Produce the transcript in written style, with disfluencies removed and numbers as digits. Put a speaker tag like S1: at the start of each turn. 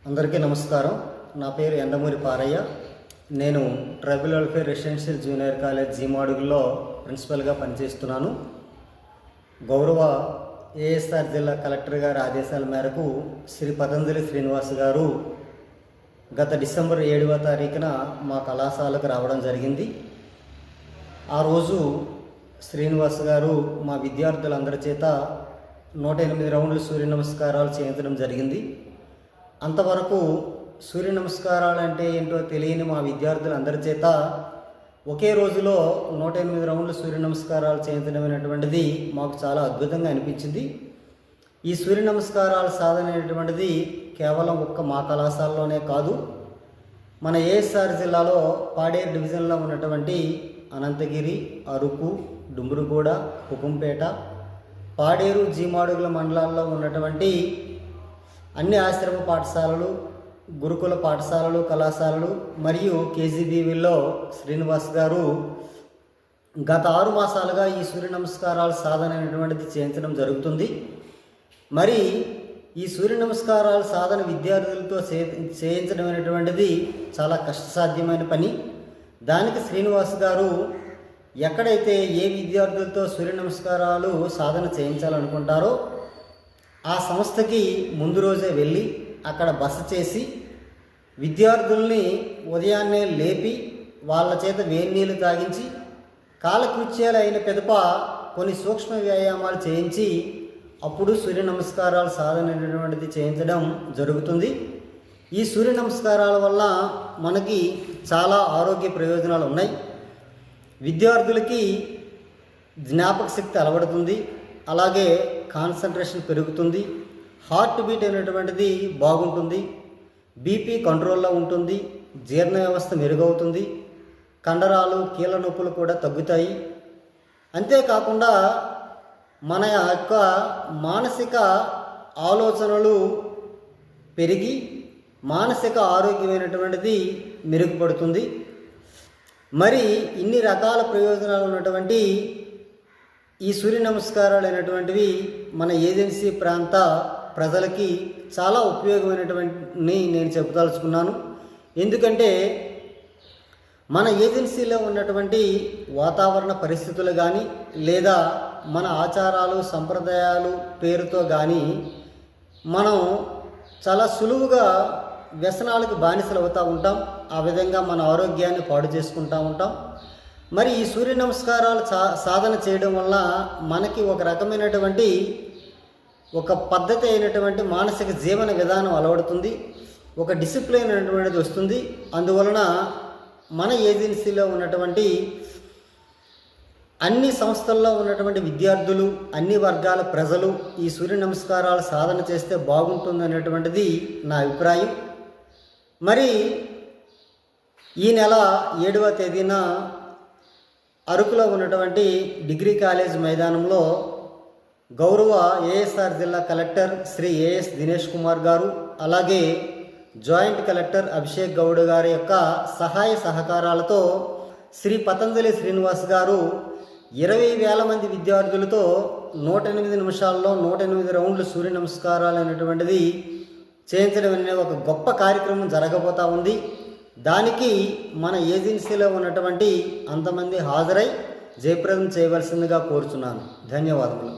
S1: అందరికీ నమస్కారం. నా పేరు ఎండమూరి పారయ్య. నేను tribal welfare residential junior college జీమాడుగులో ప్రిన్సిపల్గా పనిచేస్తున్నాను. గౌరవ ఏఎస్ఆర్ జిల్లా కలెక్టర్ గారి ఆదేశాల మేరకు శ్రీ పతంజలి శ్రీనివాస్ గారు గత డిసెంబర్ 7వ తారీఖున మా కళాశాలకు రావడం జరిగింది. ఆ రోజు శ్రీనివాస్ గారు మా విద్యార్థులందరి చేత 108 రౌండ్లు సూర్య నమస్కారాలు చేయించడం జరిగింది. అంతవరకు సూర్య నమస్కారాలు అంటే ఏంటో తెలియని మా విద్యార్థులందరి చేత ఒకే రోజులో 108 రౌండ్లు సూర్య నమస్కారాలు చేయించడం అనేటువంటిది మాకు చాలా అద్భుతంగా అనిపించింది. ఈ సూర్య నమస్కారాల సాధన అనేటువంటిది కేవలం ఒక్క మా కళాశాలలోనే కాదు, మన ఏఎస్ఆర్ జిల్లాలో పాడేరు డివిజన్లో ఉన్నటువంటి అనంతగిరి, అరకు, డుంబురుగూడ, కుకుంపేట, పాడేరు, జీమాడుగుల మండలాల్లో ఉన్నటువంటి అన్ని ఆశ్రమ పాఠశాలలు, గురుకుల పాఠశాలలు, కళాశాలలు మరియు కేజీబీవీల్లో శ్రీనివాస్ గారు గత 6 మాసాలుగా ఈ సూర్య నమస్కారాల సాధన అనేటువంటిది చేయించడం జరుగుతుంది. మరి ఈ సూర్య నమస్కారాల సాధన విద్యార్థులతో చేయించడం అనేటువంటిది చాలా కష్టసాధ్యమైన పని. దానికి శ్రీనివాస్ గారు ఎక్కడైతే ఏ విద్యార్థులతో సూర్య నమస్కారాలు సాధన చేయించాలనుకుంటారో ఆ సంస్థకి ముందు రోజే వెళ్ళి అక్కడ బస చేసి విద్యార్థుల్ని ఉదయాన్నే లేపి వాళ్ళ చేత వేడి నీళ్ళు తాగించి కాలకృత్యాలు అయిన పిదప కొన్ని సూక్ష్మ వ్యాయామాలు చేయించి అప్పుడు సూర్య నమస్కారాల సాధన అనేటువంటిది చేయించడం జరుగుతుంది. ఈ సూర్య నమస్కారాల వల్ల మనకి చాలా ఆరోగ్య ప్రయోజనాలు ఉన్నాయి. విద్యార్థులకి జ్ఞాపక శక్తి అలవడుతుంది, అలాగే కాన్సన్ట్రేషన్ పెరుగుతుంది, హార్ట్ బీట్ అనేటువంటిది బాగుంటుంది, బీపీ కంట్రోల్లో ఉంటుంది, జీర్ణ వ్యవస్థ మెరుగవుతుంది, కండరాలు, కీళ్ళ నొప్పులు కూడా తగ్గుతాయి. అంతేకాకుండా మన యొక్క మానసిక ఆలోచనలు పెరిగి మానసిక ఆరోగ్యమైనటువంటిది మెరుగుపడుతుంది. మరి ఇన్ని రకాల ప్రయోజనాలు ఉన్నటువంటి ఈ సూర్య నమస్కారాలు అయినటువంటివి మన ఏజెన్సీ ప్రాంత ప్రజలకి చాలా ఉపయోగమైనటువంటి నేను చెప్పదలుచుకున్నాను. ఎందుకంటే మన ఏజెన్సీలో ఉన్నటువంటి వాతావరణ పరిస్థితులు కానీ లేదా మన ఆచారాలు సంప్రదాయాలు పేరుతో కానీ మనం చాలా సులువుగా వ్యసనాలకు బానిసలు అవుతూ ఉంటాం. ఆ విధంగా మన ఆరోగ్యాన్ని పాడు చేసుకుంటూ ఉంటాం. మరి ఈ సూర్య నమస్కారాలు సాధన చేయడం వల్ల మనకి ఒక రకమైనటువంటి ఒక పద్ధతి అయినటువంటి మానసిక జీవన విధానం అలవడుతుంది, ఒక డిసిప్లిన్ అనేటువంటిది వస్తుంది. అందువలన మన ఏజెన్సీలో ఉన్నటువంటి అన్ని సంస్థల్లో ఉన్నటువంటి విద్యార్థులు, అన్ని వర్గాల ప్రజలు ఈ సూర్య నమస్కారాలు సాధన చేస్తే బాగుంటుంది అనేటువంటిది నా అభిప్రాయం. మరి ఈ నెల 7వ తేదీన అరకులో ఉన్నటువంటి డిగ్రీ కాలేజ్ మైదానంలో గౌరవ ఏఎస్ఆర్ జిల్లా కలెక్టర్ శ్రీ ఏఎస్ దినేష్ కుమార్ గారు, అలాగే జాయింట్ కలెక్టర్ అభిషేక్ గౌడ్ గారి యొక్క సహాయ సహకారాలతో శ్రీ పతంజలి శ్రీనివాస్ గారు 20,000 మంది విద్యార్థులతో 108 నిమిషాల్లో 108 రౌండ్లు సూర్య నమస్కారాలు అనేటువంటిది చేయించడం అనే ఒక గొప్ప కార్యక్రమం జరగబోతూ ఉంది. దానికి మన ఏజెన్సీలో ఉన్నటువంటి అంతమంది హాజరై జయప్రదం చేయవలసిందిగా కోరుచున్నాను. ధన్యవాదములు.